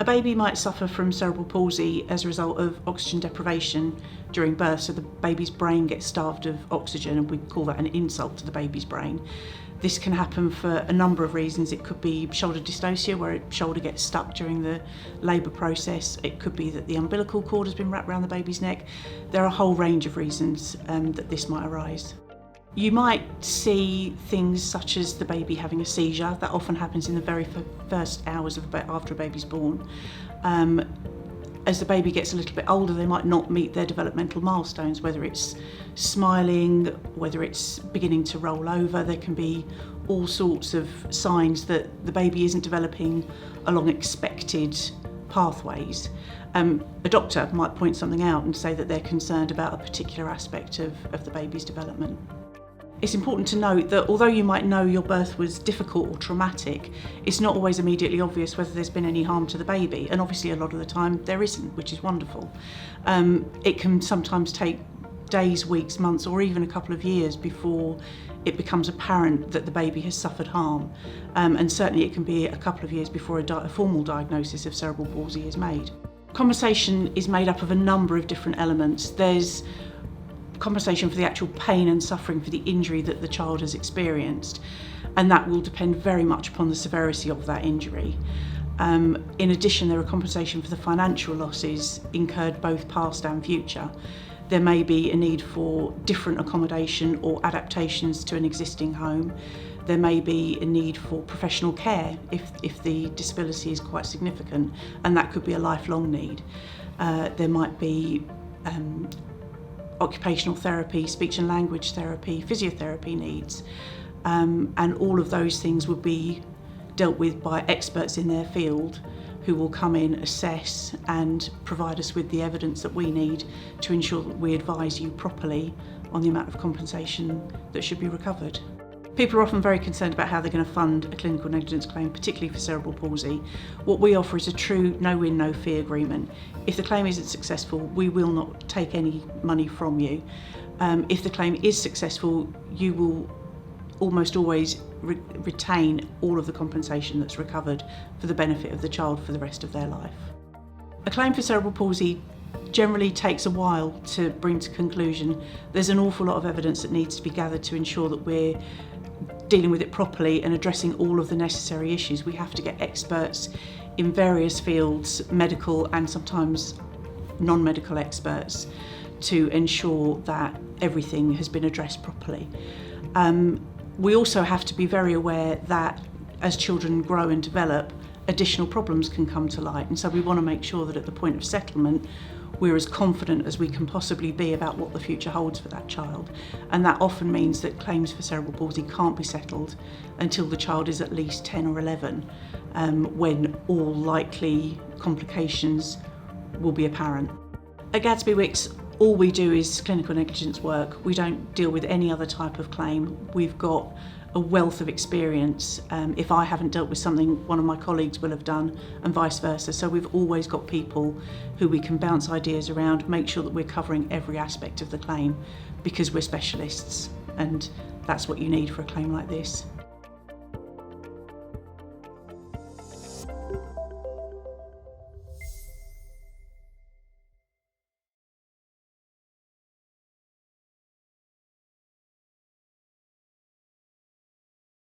A baby might suffer from cerebral palsy as a result of oxygen deprivation during birth, so the baby's brain gets starved of oxygen, and we call that an insult to the baby's brain. This can happen for a number of reasons. It could be shoulder dystocia, where the shoulder gets stuck during the labour process. It could be that the umbilical cord has been wrapped around the baby's neck. There are a whole range of reasons that this might arise. You might see things such as the baby having a seizure. That often happens in the very first hours after a baby's born. As the baby gets a little bit older, they might not meet their developmental milestones, whether it's smiling, whether it's beginning to roll over. There can be all sorts of signs that the baby isn't developing along expected pathways. A doctor might point something out and say that they're concerned about a particular aspect of the baby's development. It's important to note that although you might know your birth was difficult or traumatic, it's not always immediately obvious whether there's been any harm to the baby, and obviously a lot of the time there isn't, which is wonderful. It can sometimes take days, weeks, months, or even a couple of years before it becomes apparent that the baby has suffered harm, and certainly it can be a couple of years before a formal diagnosis of cerebral palsy is made. Compensation is made up of a number of different elements. There's compensation for the actual pain and suffering for the injury that the child has experienced, and that will depend very much upon the severity of that injury. In addition, there are compensation for the financial losses incurred both past and future. There may be a need for different accommodation or adaptations to an existing home. There may be a need for professional care if the disability is quite significant, and that could be a lifelong need. There might be occupational therapy, speech and language therapy, physiotherapy needs, and all of those things would be dealt with by experts in their field who will come in, assess and provide us with the evidence that we need to ensure that we advise you properly on the amount of compensation that should be recovered. People are often very concerned about how they're going to fund a clinical negligence claim, particularly for cerebral palsy. What we offer is a true no-win, no-fee agreement. If the claim isn't successful, we will not take any money from you. If the claim is successful, you will almost always retain all of the compensation that's recovered for the benefit of the child for the rest of their life. A claim for cerebral palsy generally takes a while to bring to conclusion. There's an awful lot of evidence that needs to be gathered to ensure that we're dealing with it properly and addressing all of the necessary issues. We have to get experts in various fields, medical and sometimes non-medical experts, to ensure that everything has been addressed properly. We also have to be very aware that as children grow and develop, additional problems can come to light, and so we want to make sure that at the point of settlement we're as confident as we can possibly be about what the future holds for that child. And that often means that claims for cerebral palsy can't be settled until the child is at least 10 or 11, when all likely complications will be apparent. At Gadsby Wicks, all we do is clinical negligence work. We don't deal with any other type of claim. We've got a wealth of experience. If I haven't dealt with something, one of my colleagues will have done, and vice versa. So we've always got people who we can bounce ideas around, make sure that we're covering every aspect of the claim, because we're specialists, and that's what you need for a claim like this.